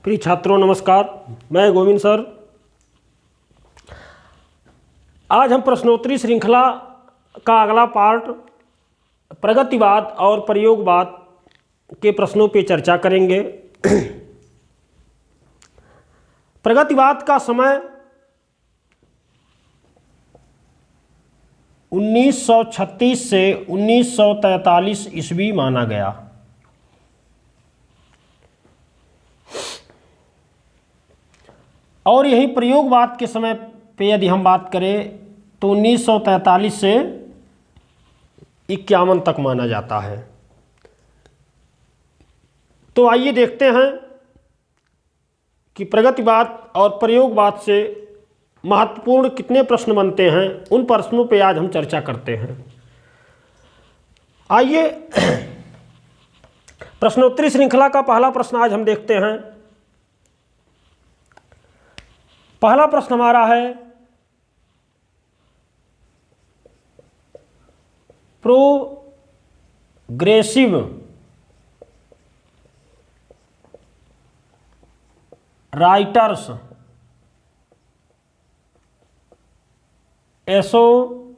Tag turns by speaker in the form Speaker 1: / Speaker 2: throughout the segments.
Speaker 1: प्रिय छात्रों नमस्कार, मैं गोविंद सर। आज हम प्रश्नोत्तरी श्रृंखला का अगला पार्ट प्रगतिवाद और प्रयोगवाद के प्रश्नों पे चर्चा करेंगे। प्रगतिवाद का समय 1936 से 1943 ईस्वी माना गया। और यही प्रयोगवाद के समय पे यदि हम बात करें तो 1943 से 51 तक माना जाता है। तो आइए देखते हैं कि प्रगतिवाद और प्रयोगवाद से महत्वपूर्ण कितने प्रश्न बनते हैं। उन प्रश्नों पे आज हम चर्चा करते हैं। आइए प्रश्नोत्तरी श्रृंखला का पहला प्रश्न आज हम देखते हैं। पहला प्रश्न हमारा है, प्रोग्रेसिव राइटर्स एसोसिएशन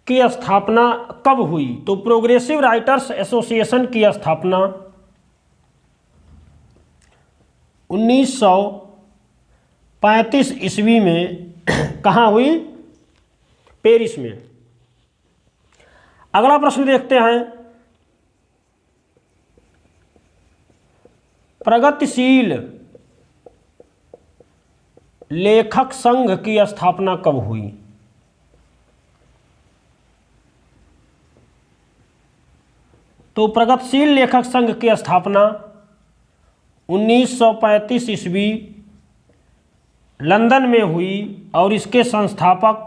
Speaker 1: की स्थापना कब हुई? तो प्रोग्रेसिव राइटर्स एसोसिएशन की स्थापना 1935 ईस्वी में कहाँ हुई? पेरिस में। अगला प्रश्न देखते हैं, प्रगतिशील लेखक संघ की स्थापना कब हुई? तो प्रगतिशील लेखक संघ की स्थापना 1935 ईस्वी लंदन में हुई और इसके संस्थापक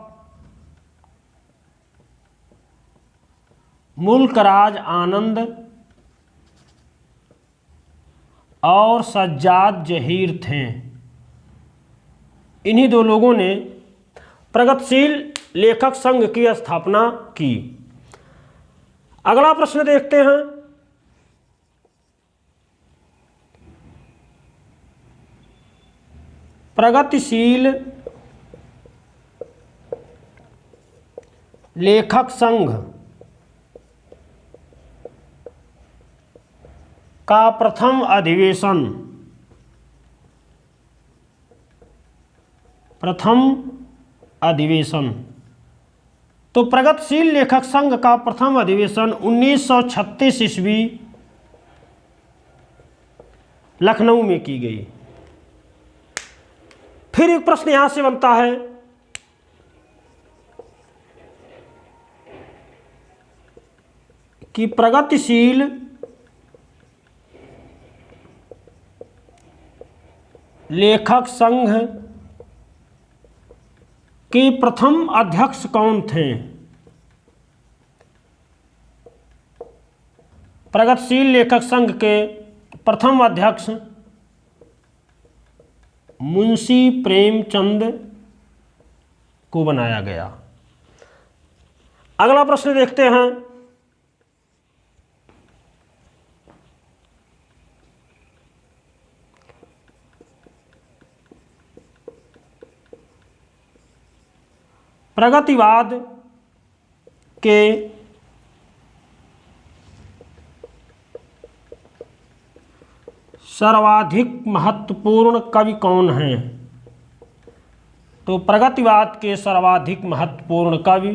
Speaker 1: मुल्कराज आनंद और सज्जाद जहीर थे। इन्हीं दो लोगों ने प्रगतिशील लेखक संघ की स्थापना की। अगला प्रश्न देखते हैं, प्रगतिशील लेखक संघ का प्रथम अधिवेशन। तो प्रगतिशील लेखक संघ का प्रथम अधिवेशन 1936 ईस्वी लखनऊ में की गई। फिर एक प्रश्न यहां से बनता है, कि प्रगतिशील लेखक संघ के प्रथम अध्यक्ष कौन थे? प्रगतिशील लेखक संघ के प्रथम अध्यक्ष मुंशी प्रेमचंद को बनाया गया। अगला प्रश्न देखते हैं, प्रगतिवाद के सर्वाधिक महत्वपूर्ण कवि कौन हैं? तो प्रगतिवाद के सर्वाधिक महत्वपूर्ण कवि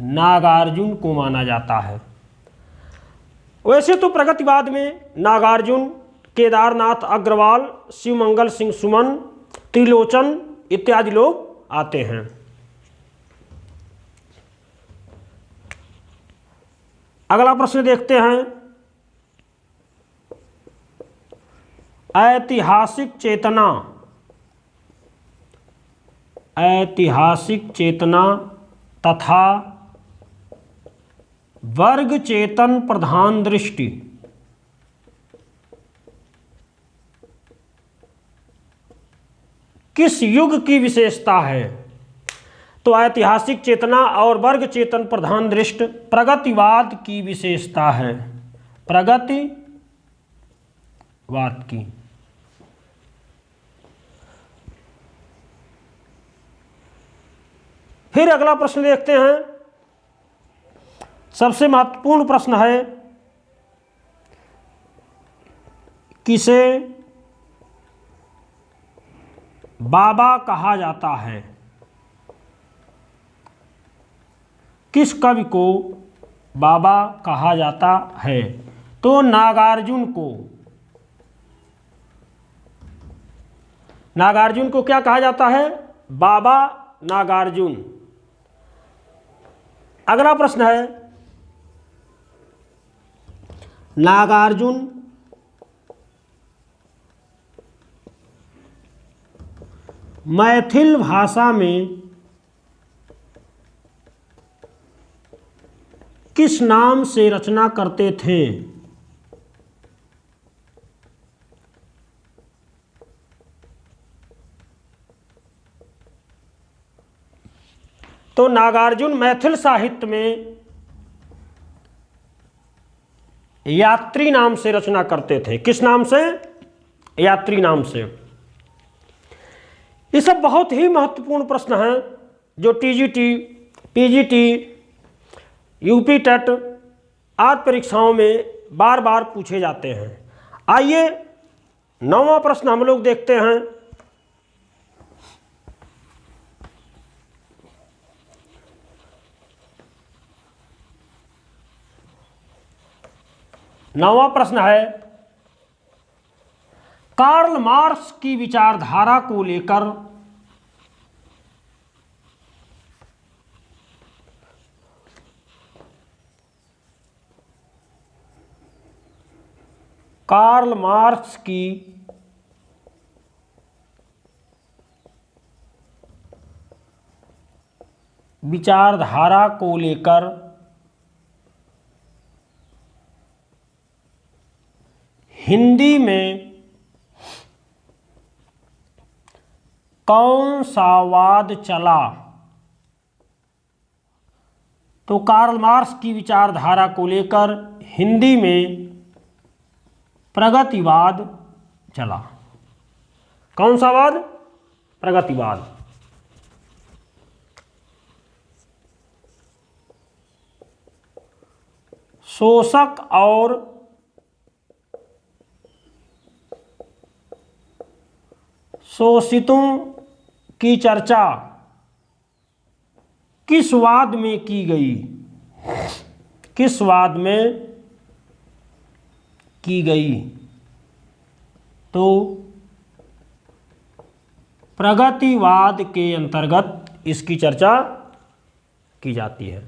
Speaker 1: नागार्जुन को माना जाता है। वैसे तो प्रगतिवाद में नागार्जुन, केदारनाथ अग्रवाल, शिवमंगल सिंह सुमन, त्रिलोचन इत्यादि लोग आते हैं। अगला प्रश्न देखते हैं, ऐतिहासिक चेतना तथा वर्ग चेतन प्रधान दृष्टि किस युग की विशेषता है? तो ऐतिहासिक चेतना और वर्ग चेतन प्रधान दृष्टि प्रगतिवाद की विशेषता है, प्रगतिवाद की। फिर अगला प्रश्न देखते हैं, सबसे महत्वपूर्ण प्रश्न है, किसे बाबा कहा जाता है? किस कवि को बाबा कहा जाता है? तो नागार्जुन को। नागार्जुन को क्या कहा जाता है? बाबा नागार्जुन। अगला प्रश्न है, नागार्जुन मैथिल भाषा में किस नाम से रचना करते थे? तो नागार्जुन मैथिल साहित्य में यात्री नाम से रचना करते थे। किस नाम से? यात्री नाम से। ये सब बहुत ही महत्वपूर्ण प्रश्न हैं जो टीजीटी, पीजीटी, यूपी टेट आदि परीक्षाओं में बार बार पूछे जाते हैं। आइए 9वां प्रश्न हम लोग देखते हैं। नौवां प्रश्न है, कार्ल मार्क्स की विचारधारा को लेकर कार्ल मार्क्स की विचारधारा को लेकर हिंदी में कौन सा वाद चला? तो कार्ल मार्क्स की विचारधारा को लेकर हिंदी में प्रगतिवाद चला। कौन सा वाद? प्रगतिवाद। शोषक और शोषितों की चर्चा किस वाद में की गई? किस वाद में की गई? तो प्रगतिवाद के अंतर्गत इसकी चर्चा की जाती है।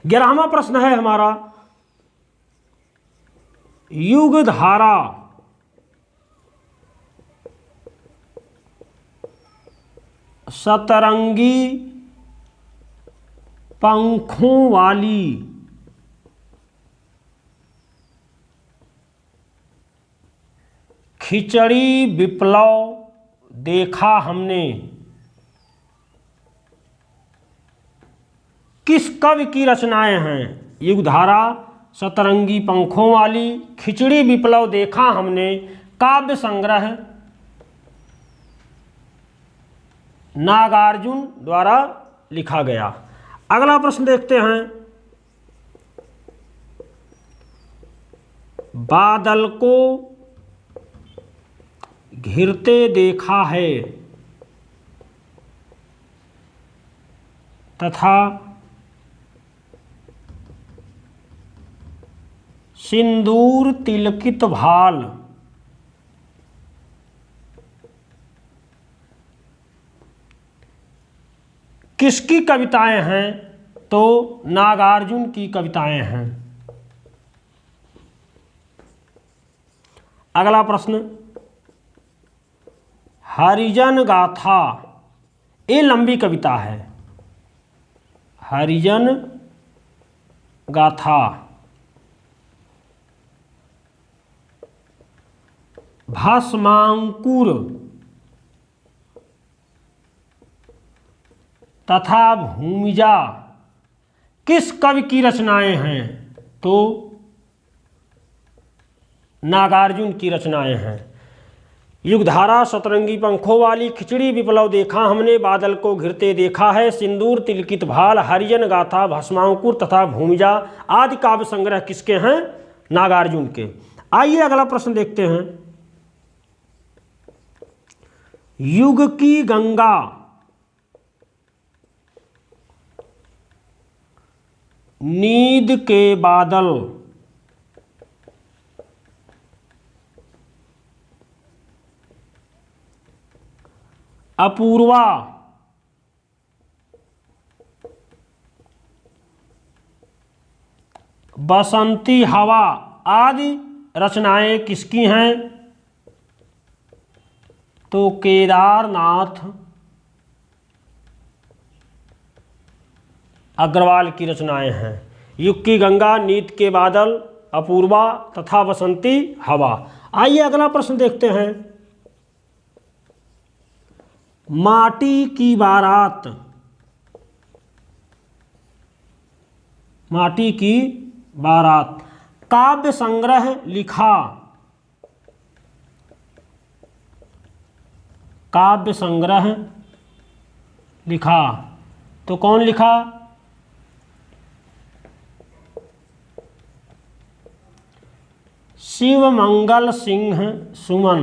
Speaker 1: 11वां प्रश्न है हमारा, युगधारा सतरंगी पंखों वाली खिचड़ी विप्लव देखा हमने किस कवि की रचनाएं हैं? युगधारा, सतरंगी पंखों वाली, खिचड़ी विप्लव देखा हमने काव्य संग्रह नागार्जुन द्वारा लिखा गया। अगला प्रश्न देखते हैं, बादल को घिरते देखा है तथा सिंदूर तिलकित भाल किसकी कविताएं हैं? तो नागार्जुन की कविताएं हैं। अगला प्रश्न, हरिजन गाथा, ये लंबी कविता है। हरिजन गाथा भस्मांकुर तथा भूमिजा किस कवि की रचनाएं हैं? तो नागार्जुन की रचनाएं हैं। युगधारा, सतरंगी पंखों वाली, खिचड़ी, विप्लव देखा हमने, बादल को घिरते देखा है, सिंदूर, तिलकित भाल, हरिजन गाथा, भस्मांकुर तथा भूमिजा आदि काव्य संग्रह किसके हैं? नागार्जुन के। आइए अगला प्रश्न देखते हैं। युग की गंगा नींद के बादल अपूर्वा बसंती हवा आदि रचनाएं किसकी हैं? तो केदारनाथ अग्रवाल की रचनाएं हैं। युग की गंगा, नींद के बादल, अपूर्वा तथा बसंती हवा। आइए अगला प्रश्न देखते हैं। माटी की बारात, माटी की बारात काव्य संग्रह लिखा, काव्य संग्रह लिखा तो कौन लिखा? शिवमंगल सिंह सुमन।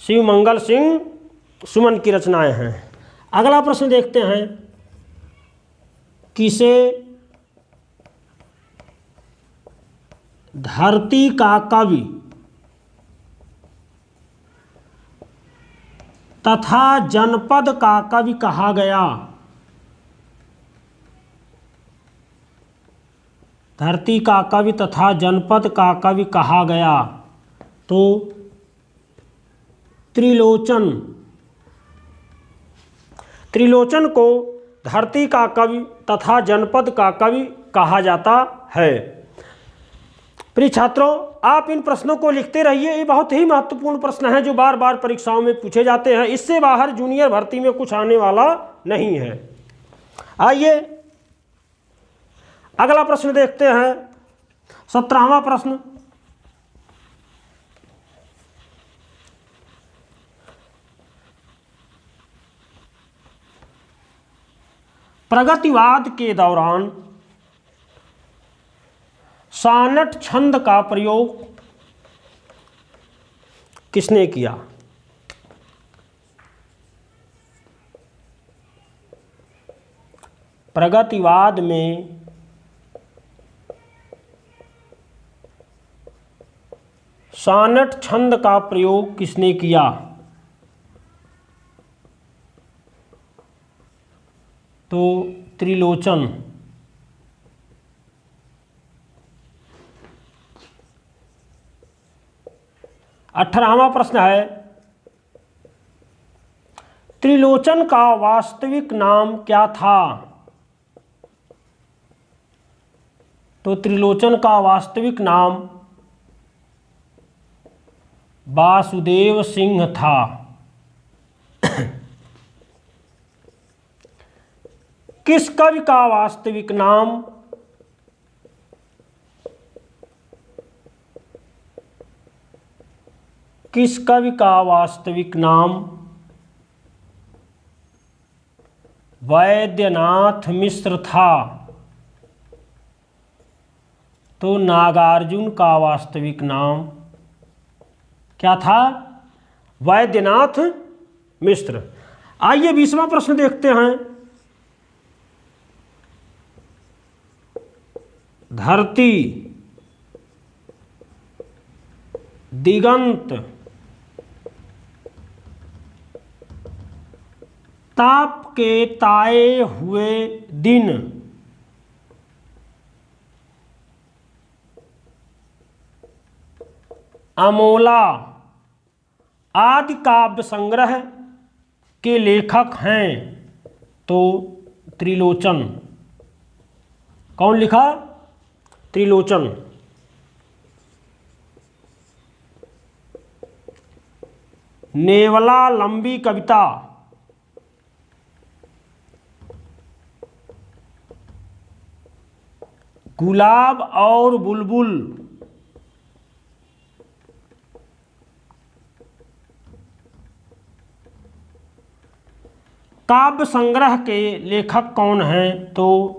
Speaker 1: शिवमंगल सिंह सुमन की रचनाएं हैं। अगला प्रश्न देखते हैं। किसे धरती का कवि तथा जनपद का कवि कहा गया? धरती का कवि तथा जनपद का कवि कहा गया तो त्रिलोचन। त्रिलोचन को धरती का कवि तथा जनपद का कवि कहा जाता है। प्रिय छात्रों, आप इन प्रश्नों को लिखते रहिए। ये बहुत ही महत्वपूर्ण प्रश्न हैं जो बार बार परीक्षाओं में पूछे जाते हैं। इससे बाहर जूनियर भर्ती में कुछ आने वाला नहीं है। आइए अगला प्रश्न देखते हैं। 17वां प्रश्न। प्रगतिवाद के दौरान सानट छंद का प्रयोग किसने किया? प्रगतिवाद में सानट छंद का प्रयोग किसने किया? तो त्रिलोचन। 18वां प्रश्न है। त्रिलोचन का वास्तविक नाम क्या था? तो त्रिलोचन का वास्तविक नाम वासुदेव सिंह था। किस कवि का वास्तविक नाम किस कवि का वास्तविक नाम वैद्यनाथ मिश्र था? तो नागार्जुन का वास्तविक नाम क्या था? वैद्यनाथ मिश्र। आइए 20वां प्रश्न देखते हैं। धरती, दिगंत, ताप के ताए हुए दिन, अमोला आदि काव्य संग्रह के लेखक हैं। तो त्रिलोचन। कौन लिखा? त्रिलोचन। नेवला लंबी कविता गुलाब और बुलबुल काव्य संग्रह के लेखक कौन हैं? तो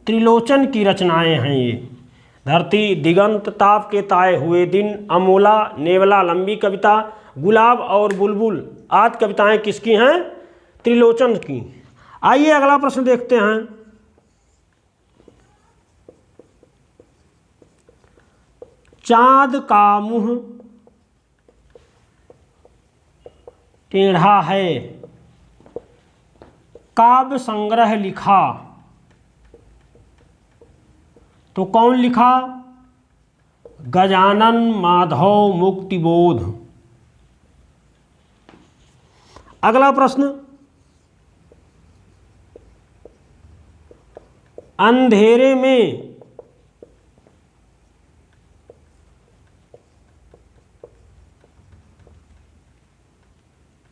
Speaker 1: त्रिलोचन की रचनाएं हैं ये। धरती, दिगंत, ताप के ताए हुए दिन, अमोला, नेवला लंबी कविता, गुलाब और बुलबुल आदि कविताएं किसकी हैं? त्रिलोचन की। आइए अगला प्रश्न देखते हैं। चाँद का मुंह टेढ़ा है काव्य संग्रह लिखा, तो कौन लिखा? गजानन माधव मुक्तिबोध। अगला प्रश्न, अंधेरे में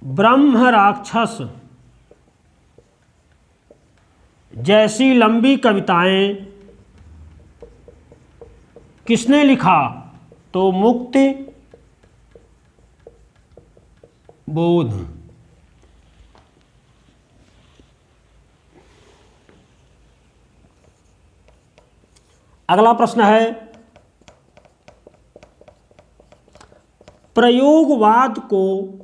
Speaker 1: ब्रह्म राक्षस जैसी लंबी कविताएं किसने लिखा? तो मुक्ति बोध। अगला प्रश्न है, प्रयोगवाद को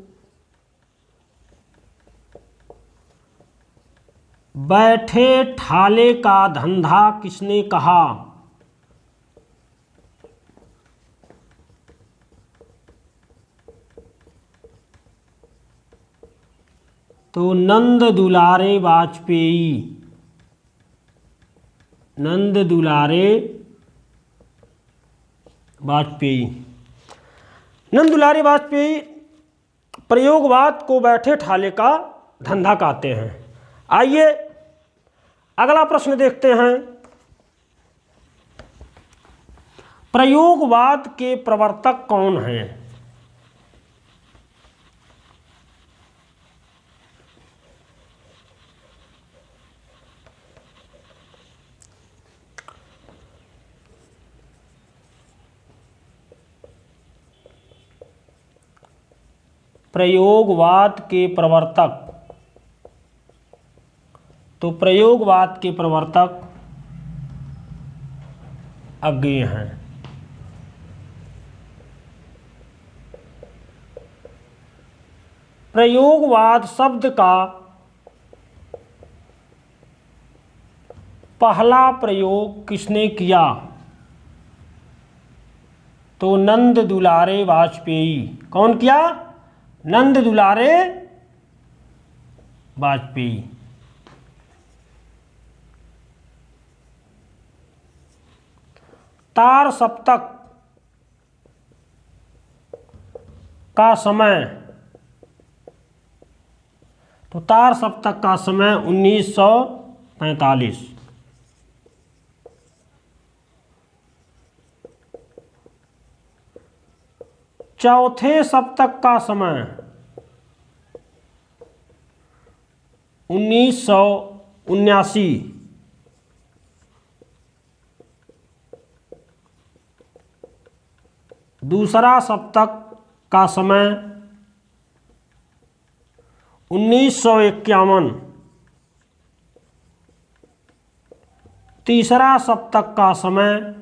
Speaker 1: बैठे ठाले का धंधा किसने कहा? तो नंद दुलारे वाजपेयी। नंद दुलारे वाजपेयी। नंद दुलारे वाजपेयी प्रयोगवाद को बैठे ठाले का धंधा कहते हैं। आइए अगला प्रश्न देखते हैं। प्रयोगवाद के प्रवर्तक कौन हैं? प्रयोगवाद के प्रवर्तक, तो प्रयोगवाद के प्रवर्तक अज्ञेय हैं। प्रयोगवाद शब्द का पहला प्रयोग किसने किया? तो नंद दुलारे वाजपेयी। कौन किया? नंद दुलारे वाजपेयी। तार सप्तक का समय, तो तार सप्तक का समय 1945। चौथे सप्तक का समय 1979। दूसरा सप्तक का समय 1951। तीसरा सप्तक का समय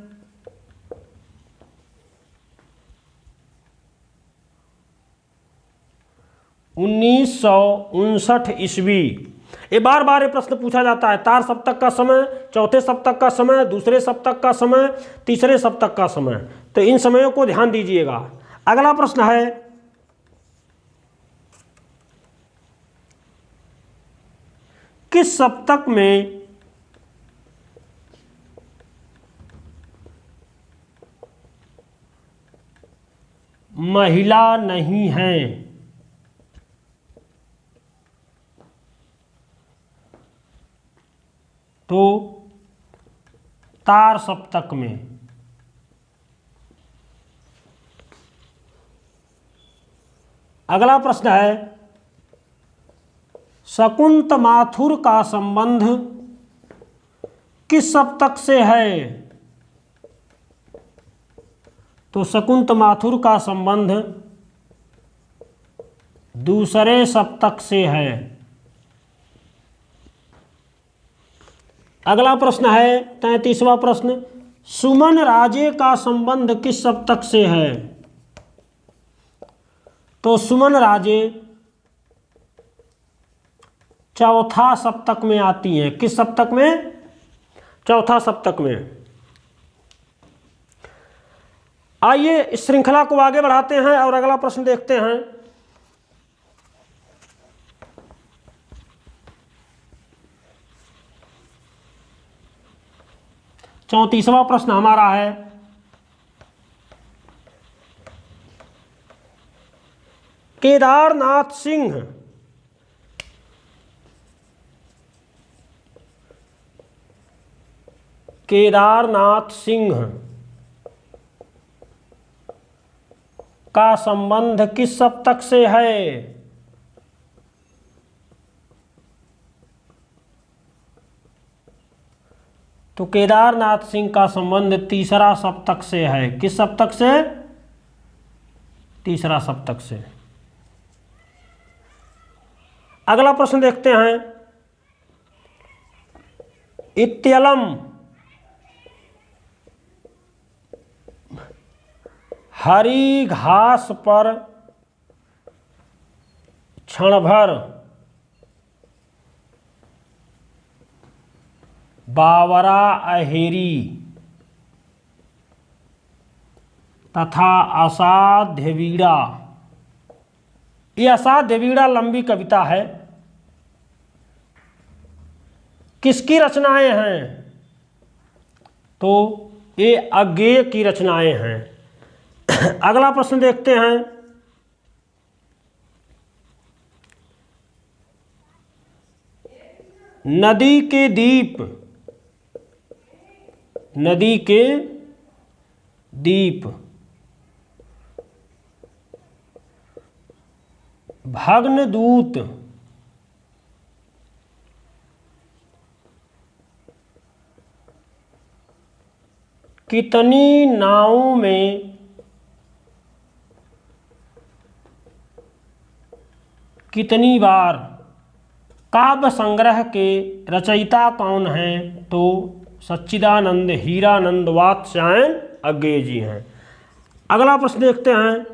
Speaker 1: 1959 ईस्वी। ये बार बार ये प्रश्न पूछा जाता है। तार सप्तक का समय, चौथे सप्तक का समय, दूसरे सप्तक का समय, तीसरे सप्तक का समय, तो इन समयों को ध्यान दीजिएगा। अगला प्रश्न है, किस सप्तक में महिला नहीं है? तो तार सप्तक में। अगला प्रश्न है, शकुंत माथुर का संबंध किस सप्तक से है? तो शकुंत माथुर का संबंध दूसरे सप्तक से है। अगला प्रश्न है 33वां प्रश्न, सुमन राजे का संबंध किस सप्तक से है? तो सुमन राजे चौथा सप्तक में आती हैं। किस सप्तक में? चौथा सप्तक में। आइए इस श्रृंखला को आगे बढ़ाते हैं और अगला प्रश्न देखते हैं। चौंतीसवां प्रश्न हमारा है, केदारनाथ सिंह का संबंध किस सप्तक से है? तो केदारनाथ सिंह का संबंध तीसरा सप्तक से है। किस सप्तक से? तीसरा सप्तक से। अगला प्रश्न देखते हैं, इत्यलम हरी घास पर क्षण भर बावरा अहेरी तथा असाध्य वीड़ा। ये असाध्य वीड़ा लंबी कविता है। किसकी रचनाएं हैं? तो ये अज्ञेय की रचनाएं हैं। अगला प्रश्न देखते हैं, नदी के दीप भग्नदूत कितनी नावों में कितनी बार? काव्य संग्रह के रचयिता कौन हैं? तो सच्चिदानंद हीरानंद वात्स्यायन अज्ञेय जी हैं। अगला प्रश्न देखते हैं,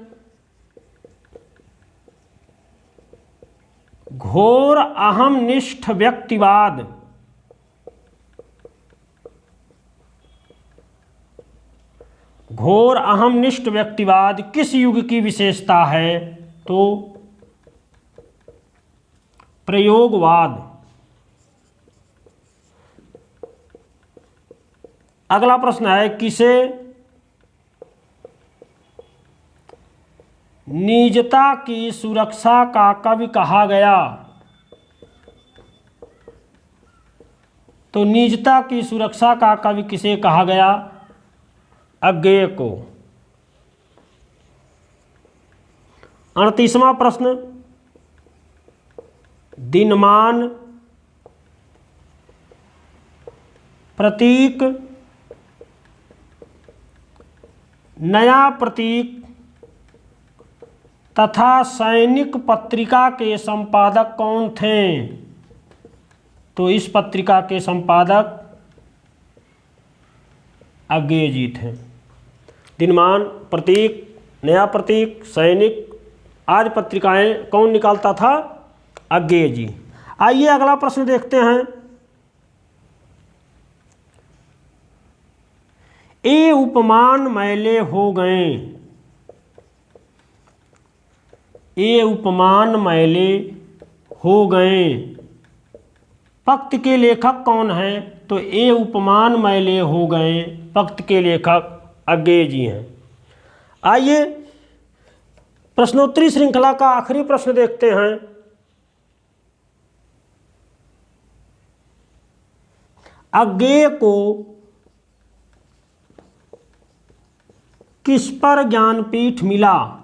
Speaker 1: घोर अहमनिष्ठ व्यक्तिवाद किस युग की विशेषता है? तो प्रयोगवाद। अगला प्रश्न है, किसे निजता की सुरक्षा का कवि कहा गया? तो निजता की सुरक्षा का कवि किसे कहा गया? अज्ञेय को। 38वां प्रश्न, दिनमान प्रतीक नया प्रतीक तथा सैनिक पत्रिका के संपादक कौन थे? तो इस पत्रिका के संपादक अज्ञेय जी थे। दिनमान, प्रतीक, नया प्रतीक, सैनिक आदि पत्रिकाएं कौन निकालता था? अज्ञेय जी। आइए अगला प्रश्न देखते हैं, ये उपमान मैले हो गए। ये उपमान मैले हो गए पक्त के लेखक कौन हैं? तो ये उपमान मैले हो गए पक्त के लेखक अज्ञेय जी हैं। आइए प्रश्नोत्तरी श्रृंखला का आखिरी प्रश्न देखते हैं, अज्ञेय को किस पर ज्ञानपीठ मिला?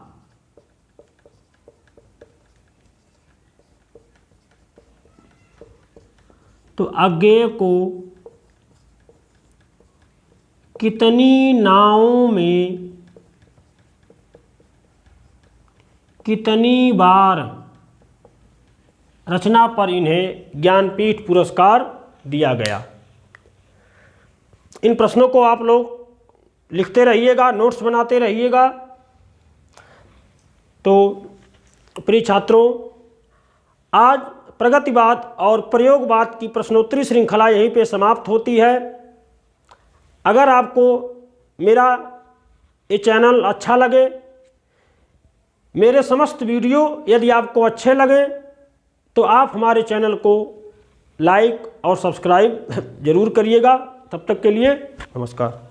Speaker 1: तो अज्ञेय को कितनी नावों में कितनी बार रचना पर इन्हें ज्ञानपीठ पुरस्कार दिया गया। इन प्रश्नों को आप लोग लिखते रहिएगा, नोट्स बनाते रहिएगा। तो प्रिय छात्रों, आज प्रगतिवाद और प्रयोगवाद की प्रश्नोत्तरी श्रृंखला यहीं पे समाप्त होती है। अगर आपको मेरा ये चैनल अच्छा लगे, मेरे समस्त वीडियो यदि आपको अच्छे लगे, तो आप हमारे चैनल को लाइक और सब्सक्राइब जरूर करिएगा। तब तक के लिए नमस्कार।